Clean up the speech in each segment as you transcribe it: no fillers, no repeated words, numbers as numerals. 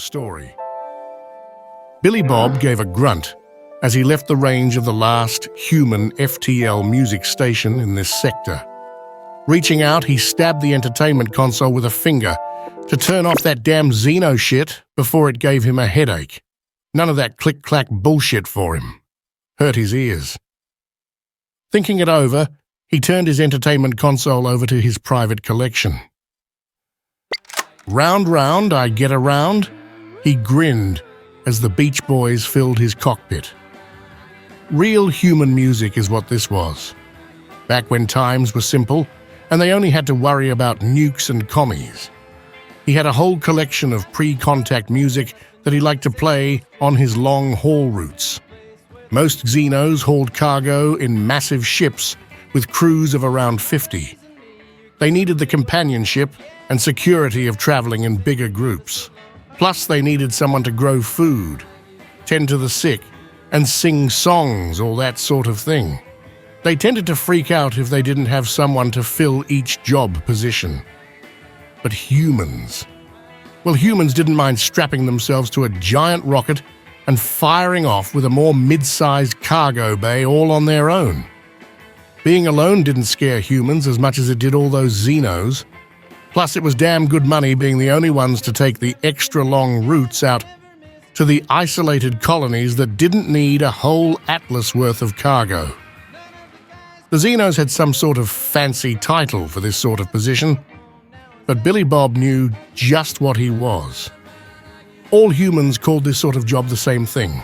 Story. Billy Bob gave a grunt as he left the range of the last human FTL music station in this sector. Reaching out, he stabbed the entertainment console with a finger to turn off that damn Xeno shit before it gave him a headache. None of that click-clack bullshit for him. Hurt his ears. Thinking it over, he turned his entertainment console over to his private collection. Round, round, I get around, he grinned as the Beach Boys filled his cockpit. Real human music is what this was. Back when times were simple and they only had to worry about nukes and commies. He had a whole collection of pre-contact music that he liked to play on his long-haul routes. Most Xenos hauled cargo in massive ships with crews of around 50. They needed the companionship and security of traveling in bigger groups. Plus, they needed someone to grow food, tend to the sick, and sing songs, all that sort of thing. They tended to freak out if they didn't have someone to fill each job position. But humans... well, humans didn't mind strapping themselves to a giant rocket and firing off with a more mid-sized cargo bay all on their own. Being alone didn't scare humans as much as it did all those Xenos. Plus, it was damn good money being the only ones to take the extra long routes out to the isolated colonies that didn't need a whole atlas worth of cargo. The Xenos had some sort of fancy title for this sort of position, but Billy Bob knew just what he was. All humans called this sort of job the same thing.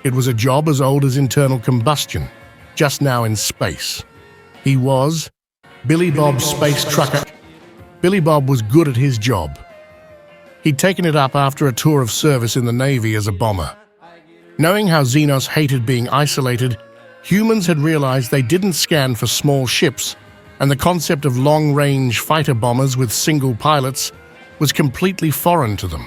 It was a job as old as internal combustion, just now in space. He was Billy Bob Space Trucker. Billy Bob was good at his job. He'd taken it up after a tour of service in the Navy as a bomber. Knowing how Xenos hated being isolated, humans had realized they didn't scan for small ships, and the concept of long-range fighter bombers with single pilots was completely foreign to them.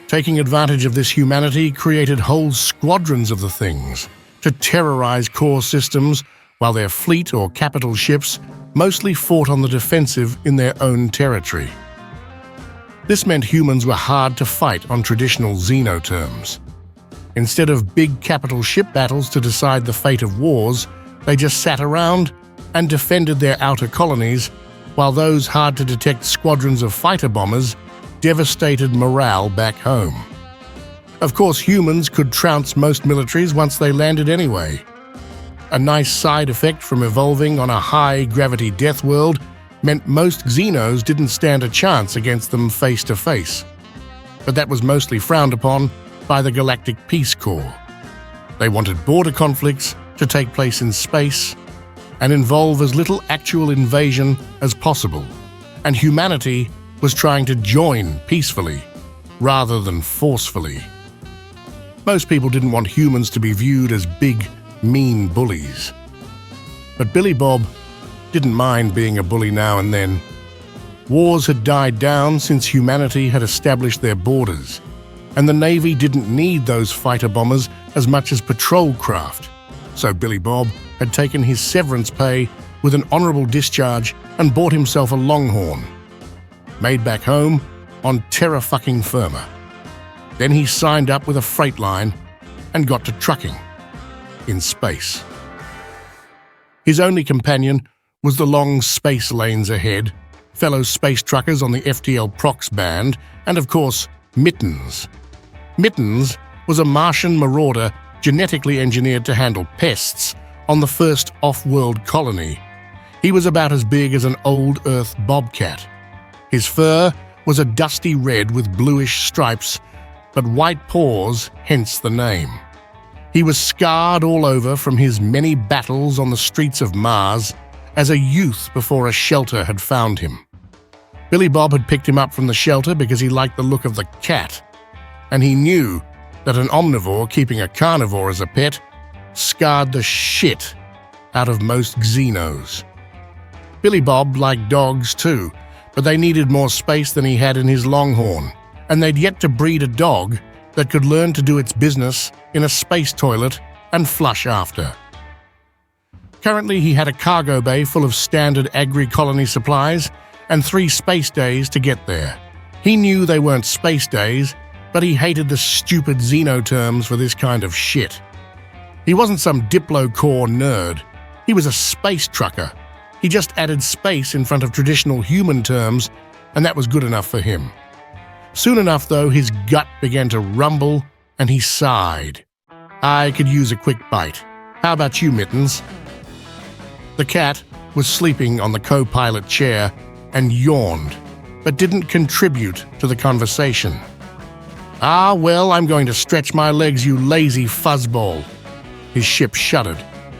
Taking advantage of this humanity created whole squadrons of the things to terrorize core systems while their fleet or capital ships mostly fought on the defensive in their own territory. This meant humans were hard to fight on traditional Xeno terms. Instead of big capital ship battles to decide the fate of wars, they just sat around and defended their outer colonies, while those hard-to-detect squadrons of fighter bombers devastated morale back home. Of course, humans could trounce most militaries once they landed anyway. A nice side effect from evolving on a high-gravity death world meant most Xenos didn't stand a chance against them face-to-face. But that was mostly frowned upon by the Galactic Peace Corps. They wanted border conflicts to take place in space and involve as little actual invasion as possible, and humanity was trying to join peacefully rather than forcefully. Most people didn't want humans to be viewed as big, mean bullies. But Billy Bob didn't mind being a bully now and then. Wars had died down since humanity had established their borders, and the Navy didn't need those fighter bombers as much as patrol craft. So Billy Bob had taken his severance pay with an honorable discharge and bought himself a Longhorn, made back home on terra fucking firma. Then he signed up with a freight line and got to trucking in space. His only companion was the long space lanes ahead, fellow space truckers on the FTL Prox band, and of course, Mittens. Mittens was a Martian marauder genetically engineered to handle pests on the first off-world colony. He was about as big as an old Earth bobcat. His fur was a dusty red with bluish stripes, but white paws, hence the name. He was scarred all over from his many battles on the streets of Mars as a youth before a shelter had found him. Billy Bob had picked him up from the shelter because he liked the look of the cat, and he knew that an omnivore keeping a carnivore as a pet scarred the shit out of most Xenos. Billy Bob liked dogs too, but they needed more space than he had in his Longhorn, and they'd yet to breed a dog that could learn to do its business in a space toilet and flush after. Currently, he had a cargo bay full of standard agri-colony supplies and 3 space days to get there. He knew they weren't space days, but he hated the stupid Xeno terms for this kind of shit. He wasn't some Diplo-core nerd. He was a space trucker. He just added space in front of traditional human terms, and that was good enough for him. Soon enough, though, his gut began to rumble, and he sighed. I could use a quick bite. How about you, Mittens? The cat was sleeping on the co-pilot chair and yawned, but didn't contribute to the conversation. Ah, well, I'm going to stretch my legs, you lazy fuzzball. His ship shuddered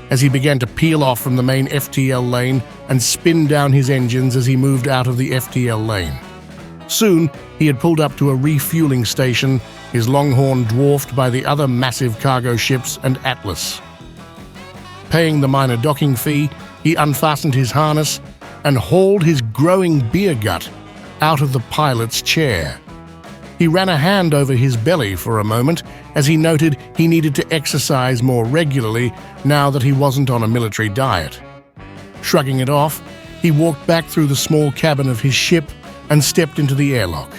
as he began to peel off from the main FTL lane and spin down his engines as he moved out of the FTL lane. Soon, he had pulled up to a refueling station, his longhorn dwarfed by the other massive cargo ships and Atlas. Paying the minor docking fee, he unfastened his harness and hauled his growing beer gut out of the pilot's chair. He ran a hand over his belly for a moment as he noted he needed to exercise more regularly now that he wasn't on a military diet. Shrugging it off, he walked back through the small cabin of his ship and stepped into the airlock.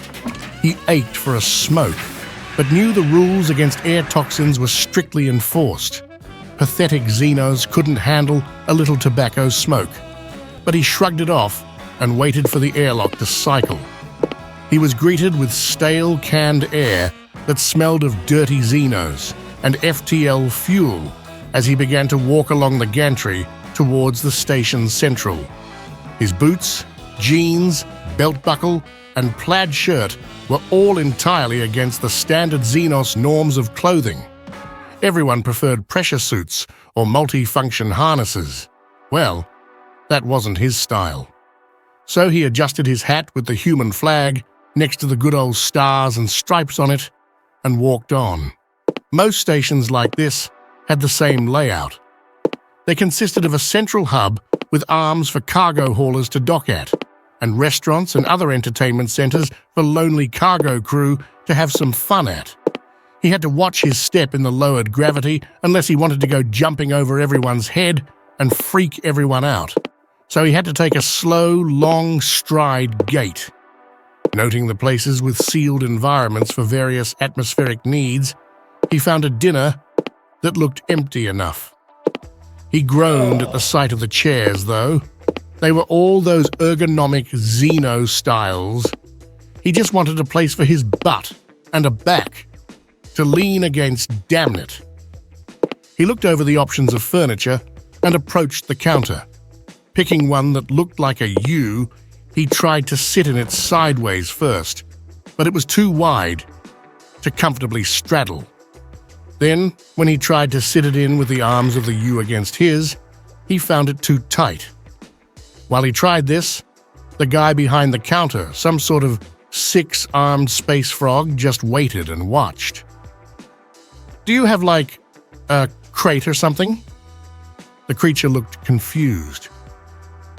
He ached for a smoke, but knew the rules against air toxins were strictly enforced. Pathetic Xenos couldn't handle a little tobacco smoke, but he shrugged it off and waited for the airlock to cycle. He was greeted with stale canned air that smelled of dirty Xenos and FTL fuel as he began to walk along the gantry towards the station's central. His boots, jeans, belt buckle, and plaid shirt were all entirely against the standard Xenos norms of clothing. Everyone preferred pressure suits or multi-function harnesses. Well, that wasn't his style. So he adjusted his hat with the human flag next to the good old stars and stripes on it and walked on. Most stations like this had the same layout. They consisted of a central hub with arms for cargo haulers to dock at, and restaurants and other entertainment centers for lonely cargo crew to have some fun at. He had to watch his step in the lowered gravity unless he wanted to go jumping over everyone's head and freak everyone out. So he had to take a slow, long stride gait. Noting the places with sealed environments for various atmospheric needs, he found a dinner that looked empty enough. He groaned at the sight of the chairs, though. They were all those ergonomic Xeno styles. He just wanted a place for his butt and a back to lean against, damn it. He looked over the options of furniture and approached the counter. Picking one that looked like a U, he tried to sit in it sideways first, but it was too wide to comfortably straddle. Then, when he tried to sit it in with the arms of the U against his, he found it too tight. While he tried this, the guy behind the counter, some sort of six-armed space frog, just waited and watched. Do you have, like, a crate or something? The creature looked confused.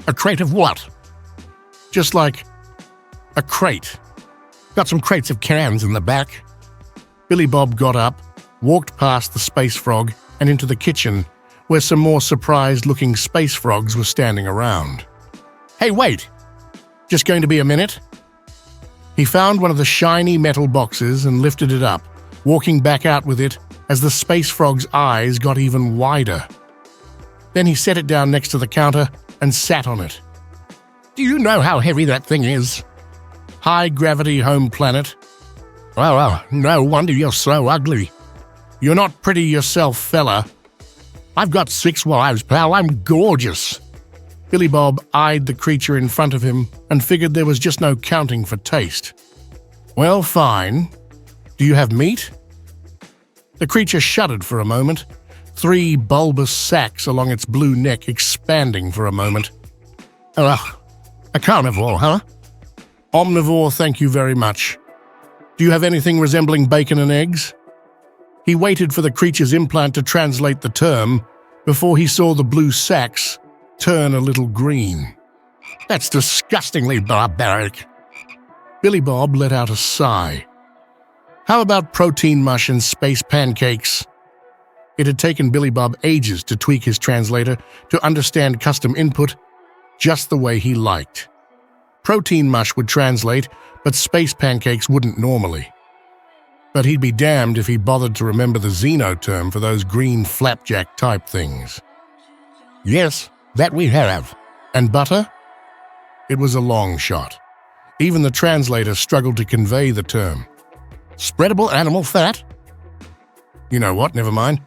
A crate of what? Just like a crate. Got some crates of cans in the back. Billy Bob got up, walked past the space frog and into the kitchen, where some more surprised-looking space frogs were standing around. Hey, wait! Just going to be a minute? He found one of the shiny metal boxes and lifted it up, walking back out with it as the space frog's eyes got even wider. Then he set it down next to the counter and sat on it. Do you know how heavy that thing is? High-gravity home planet. Well, no wonder you're so ugly. You're not pretty yourself, fella. I've got 6 wives, pal. I'm gorgeous. Billy Bob eyed the creature in front of him and figured there was just no counting for taste. Well, fine. Do you have meat? The creature shuddered for a moment, 3 bulbous sacs along its blue neck expanding for a moment. Ugh, a carnivore, huh? Omnivore, thank you very much. Do you have anything resembling bacon and eggs? He waited for the creature's implant to translate the term before he saw the blue sacs turn a little green. That's disgustingly barbaric. Billy Bob let out a sigh. How about protein mush and space pancakes? It had taken Billy Bob ages to tweak his translator to understand custom input just the way he liked. Protein mush would translate, but space pancakes wouldn't normally. but he'd be damned if he bothered to remember the Xeno term for those green flapjack-type things. Yes, that we have. And butter? It was a long shot. Even the translator struggled to convey the term. Spreadable animal fat? You know what, never mind.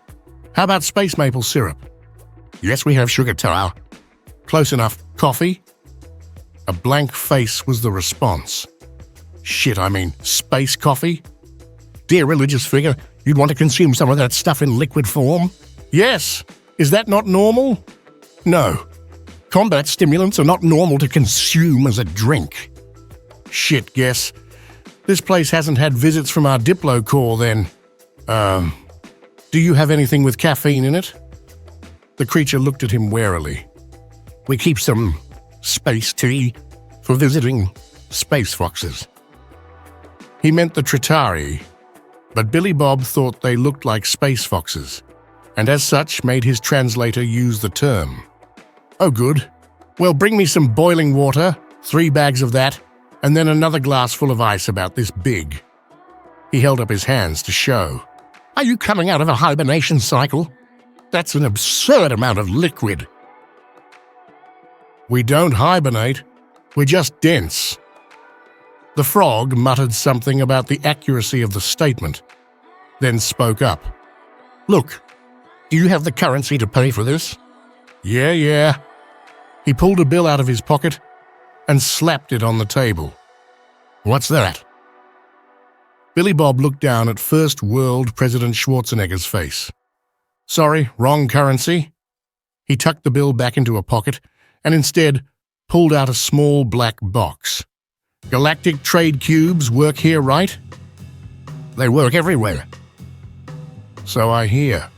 How about space maple syrup? Yes, we have sugar tar. Close enough. Coffee? A blank face was the response. Shit, I mean, space coffee? Dear religious figure, you'd want to consume some of that stuff in liquid form? Yes. Is that not normal? No. Combat stimulants are not normal to consume as a drink. Shit, guess. This place hasn't had visits from our Diplo Corps then. Do you have anything with caffeine in it? The creature looked at him warily. We keep some space tea for visiting space foxes. He meant the Tritari, but Billy Bob thought they looked like space foxes, and as such made his translator use the term. Oh, good. Well, bring me some boiling water, 3 bags of that, and then another glass full of ice about this big. He held up his hands to show. Are you coming out of a hibernation cycle? That's an absurd amount of liquid. We don't hibernate. We're just dense. The frog muttered something about the accuracy of the statement, then spoke up. Look, do you have the currency to pay for this? Yeah. He pulled a bill out of his pocket and slapped it on the table. What's that? Billy Bob looked down at First World President Schwarzenegger's face. Sorry, wrong currency. He tucked the bill back into a pocket and instead pulled out a small black box. Galactic trade cubes work here, right? They work everywhere. So I hear.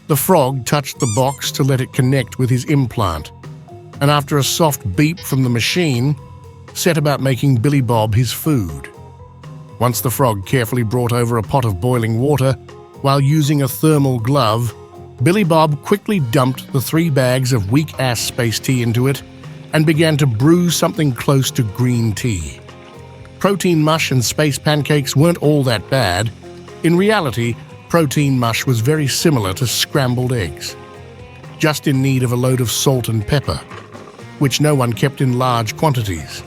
The frog touched the box to let it connect with his implant, and after a soft beep from the machine, set about making Billy Bob his food. Once the frog carefully brought over a pot of boiling water, while using a thermal glove, Billy Bob quickly dumped the 3 bags of weak-ass space tea into it and began to brew something close to green tea. Protein mush and space pancakes weren't all that bad. In reality, protein mush was very similar to scrambled eggs, just in need of a load of salt and pepper, which no one kept in large quantities.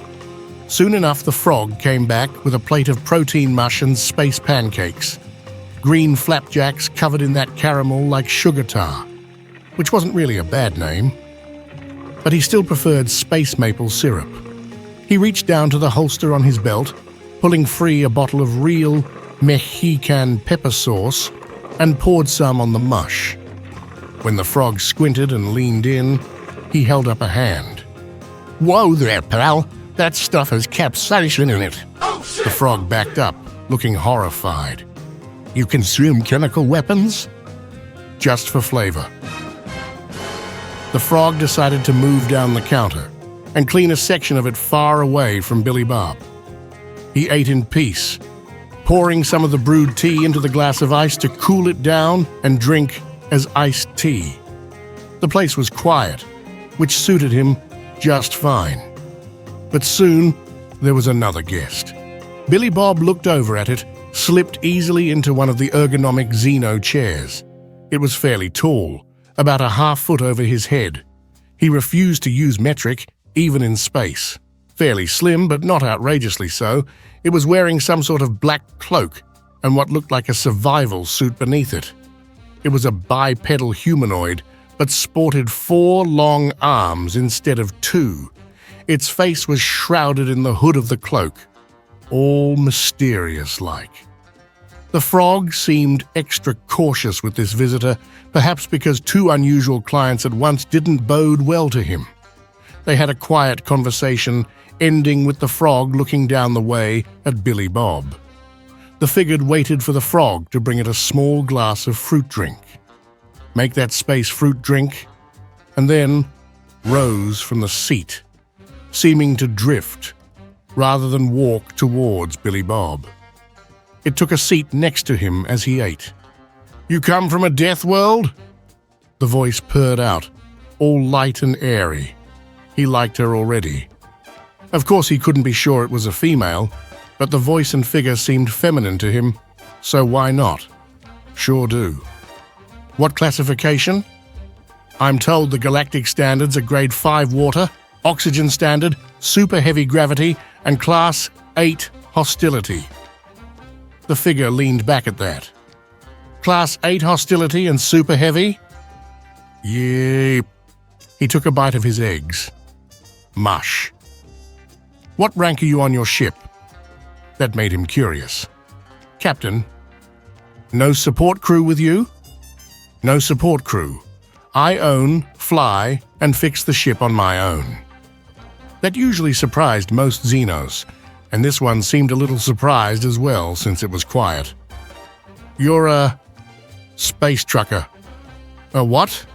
Soon enough, the frog came back with a plate of protein mush and space pancakes, green flapjacks covered in that caramel like sugar tar, which wasn't really a bad name. But he still preferred space maple syrup. He reached down to the holster on his belt, pulling free a bottle of real Mexican pepper sauce, and poured some on the mush. When the frog squinted and leaned in, he held up a hand. Whoa there, pal. That stuff has capsaicin in it. The frog backed up, looking horrified. You consume chemical weapons? Just for flavor. The frog decided to move down the counter and clean a section of it far away from Billy Bob. He ate in peace, pouring some of the brewed tea into the glass of ice to cool it down and drink as iced tea. The place was quiet, which suited him just fine. But soon, there was another guest. Billy Bob looked over at it, slipped easily into one of the ergonomic Xeno chairs. It was fairly tall, about a half-foot over his head. He refused to use metric, even in space. Fairly slim, but not outrageously so, it was wearing some sort of black cloak and what looked like a survival suit beneath it. It was a bipedal humanoid, but sported 4 long arms instead of 2. Its face was shrouded in the hood of the cloak, all mysterious-like. The frog seemed extra cautious with this visitor, perhaps because 2 unusual clients at once didn't bode well to him. They had a quiet conversation, ending with the frog looking down the way at Billy Bob. The figured waited for the frog to bring it a small glass of fruit drink. Make that space fruit drink, and then rose from the seat, seeming to drift rather than walk towards Billy Bob. It took a seat next to him as he ate. "You come from a death world?" The voice purred out, all light and airy. He liked her already. Of course he couldn't be sure it was a female, but the voice and figure seemed feminine to him, so why not? Sure do. What classification? I'm told the galactic standards are grade 5 water, oxygen standard, super heavy gravity, and class 8 hostility. The figure leaned back at that. Class 8 hostility and super heavy? Yep. He took a bite of his eggs. Mush. What rank are you on your ship? That made him curious. Captain. No support crew with you? No support crew. I own, fly, and fix the ship on my own. That usually surprised most Xenos, and this one seemed a little surprised as well since it was quiet. You're a space trucker. A what?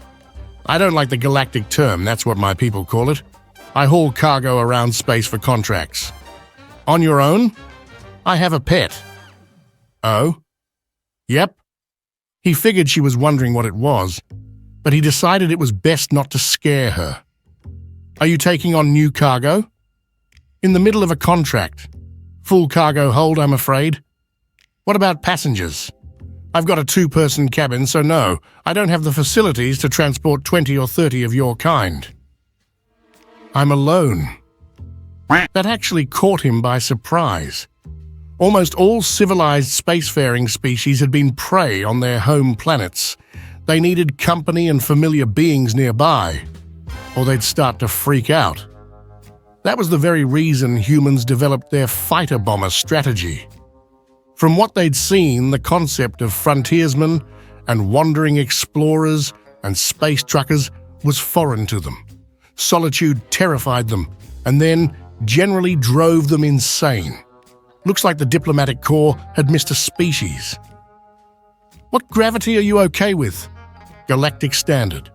I don't like the galactic term, that's what my people call it. I haul cargo around space for contracts. On your own? I have a pet. Oh? Yep. He figured she was wondering what it was, but he decided it was best not to scare her. Are you taking on new cargo? In the middle of a contract. Full cargo hold, I'm afraid. What about passengers? I've got a 2-person cabin, so no, I don't have the facilities to transport 20 or 30 of your kind. I'm alone. That actually caught him by surprise. Almost all civilized spacefaring species had been prey on their home planets. They needed company and familiar beings nearby, or they'd start to freak out. That was the very reason humans developed their fighter bomber strategy. From what they'd seen, the concept of frontiersmen and wandering explorers and space truckers was foreign to them. Solitude terrified them, and then generally drove them insane. Looks like the diplomatic corps had missed a species. What gravity are you okay with? Galactic standard.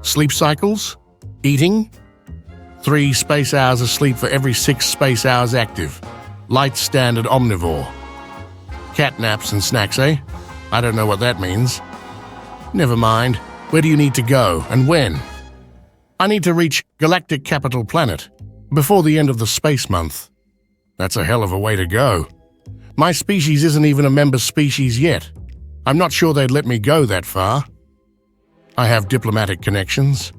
Sleep cycles? Eating? 3 space hours of sleep for every 6 space hours active. Light standard omnivore. Cat naps and snacks, eh? I don't know what that means. Never mind. Where do you need to go, and when? I need to reach Galactic Capital Planet before the end of the space month. That's a hell of a way to go. My species isn't even a member species yet. I'm not sure they'd let me go that far. I have diplomatic connections.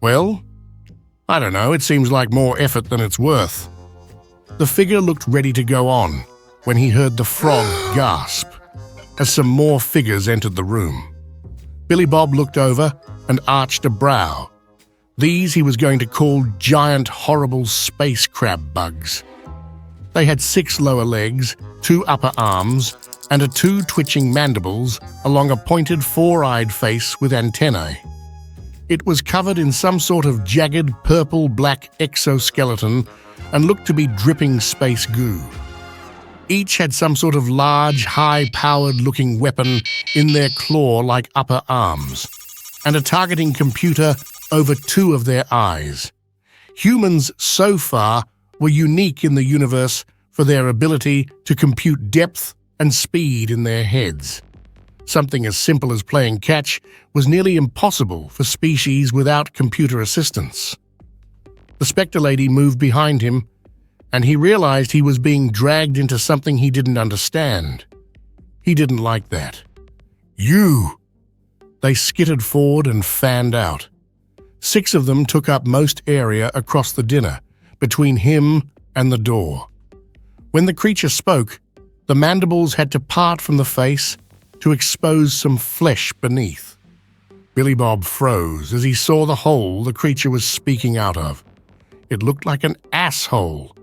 Well, I don't know, it seems like more effort than it's worth. The figure looked ready to go on when he heard the frog gasp as some more figures entered the room. Billy Bob looked over and arched a brow. These he was going to call giant, horrible space crab bugs. They had 6 lower legs, 2 upper arms, and 2 twitching mandibles along a pointed 4-eyed face with antennae. It was covered in some sort of jagged purple-black exoskeleton and looked to be dripping space goo. Each had some sort of large, high-powered-looking weapon in their claw-like upper arms, and a targeting computer over 2 of their eyes. Humans, so far, were unique in the universe for their ability to compute depth and speed in their heads. Something as simple as playing catch was nearly impossible for species without computer assistance. The Spectre Lady moved behind him, and he realized he was being dragged into something he didn't understand. He didn't like that. You! They skittered forward and fanned out. 6 of them took up most area across the dinner, between him and the door. When the creature spoke, the mandibles had to part from the face to expose some flesh beneath. Billy Bob froze as he saw the hole the creature was speaking out of. It looked like an asshole.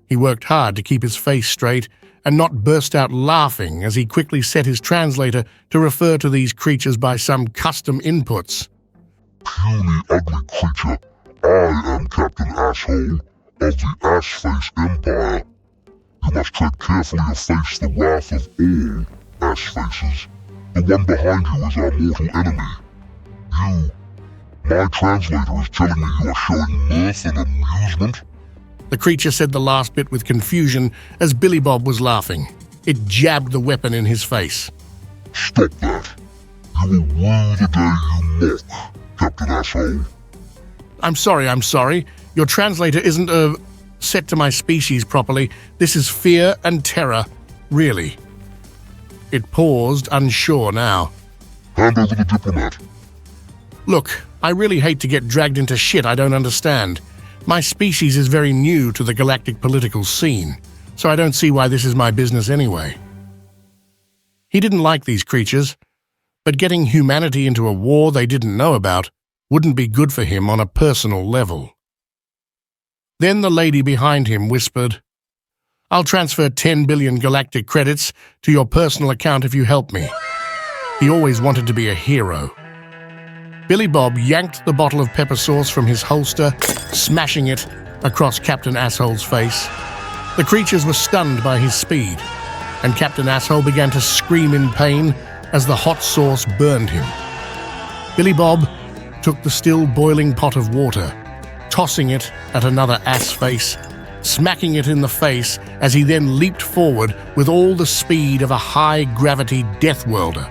He worked hard to keep his face straight and not burst out laughing as he quickly set his translator to refer to these creatures by some custom inputs. Puny, ugly creature, I am Captain Asshole of the Ash-Face Empire. You must tread carefully or face the wrath of all Ash-Faces. The one behind you is our mortal enemy. You, my translator, is telling me you are showing mirth and amusement? The creature said the last bit with confusion as Billy Bob was laughing. It jabbed the weapon in his face. Stop that. You will rue the day you mock, Captain Asshole. I'm sorry. Your translator isn't, set to my species properly. This is fear and terror. Really. It paused, unsure now. Hand over the diplomat. Look, I really hate to get dragged into shit I don't understand. My species is very new to the galactic political scene, so I don't see why this is my business anyway. He didn't like these creatures, but getting humanity into a war they didn't know about wouldn't be good for him on a personal level. Then the lady behind him whispered, "I'll transfer 10 billion galactic credits to your personal account if you help me." He always wanted to be a hero. Billy Bob yanked the bottle of pepper sauce from his holster, smashing it across Captain Asshole's face. The creatures were stunned by his speed, and Captain Asshole began to scream in pain as the hot sauce burned him. Billy Bob took the still boiling pot of water, tossing it at another ass face, smacking it in the face as he then leaped forward with all the speed of a high-gravity death welder.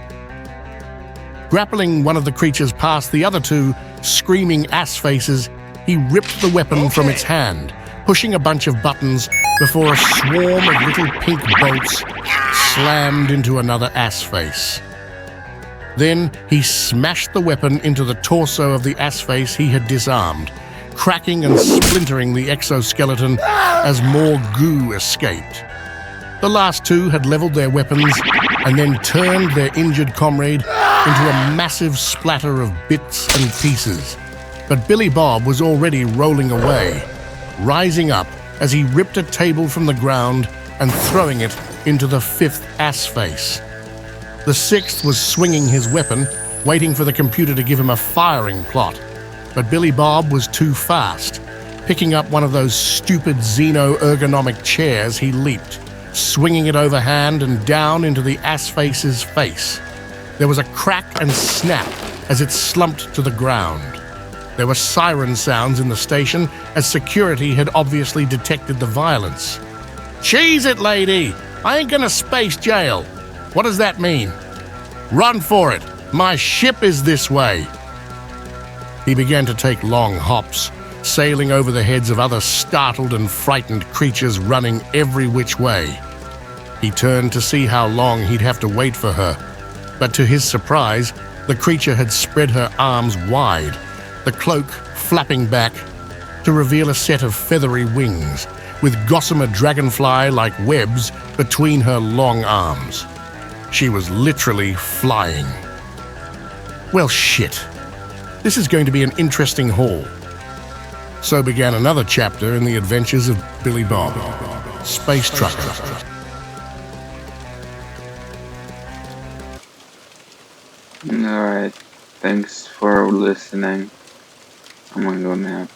Grappling one of the creatures past the other two screaming ass faces, he ripped the weapon from its hand, pushing a bunch of buttons before a swarm of little pink bolts slammed into another ass face. Then he smashed the weapon into the torso of the ass face he had disarmed, cracking and splintering the exoskeleton as more goo escaped. The last two had leveled their weapons and then turned their injured comrade into a massive splatter of bits and pieces. But Billy Bob was already rolling away, rising up as he ripped a table from the ground and throwing it into the fifth ass face. The sixth was swinging his weapon, waiting for the computer to give him a firing plot. But Billy Bob was too fast. Picking up one of those stupid xeno-ergonomic chairs, he leaped, swinging it overhand and down into the ass face's face. There was a crack and snap as it slumped to the ground. There were siren sounds in the station as security had obviously detected the violence. "Cheese it, lady! I ain't gonna space jail!" "What does that mean?" "Run for it! My ship is this way!" He began to take long hops, sailing over the heads of other startled and frightened creatures running every which way. He turned to see how long he'd have to wait for her, but to his surprise, the creature had spread her arms wide, the cloak flapping back to reveal a set of feathery wings, with gossamer dragonfly-like webs between her long arms. She was literally flying. Well, shit. This is going to be an interesting haul. So began another chapter in the adventures of Billy Bob, Space Trucker. Alright, thanks for listening. I'm gonna go nap.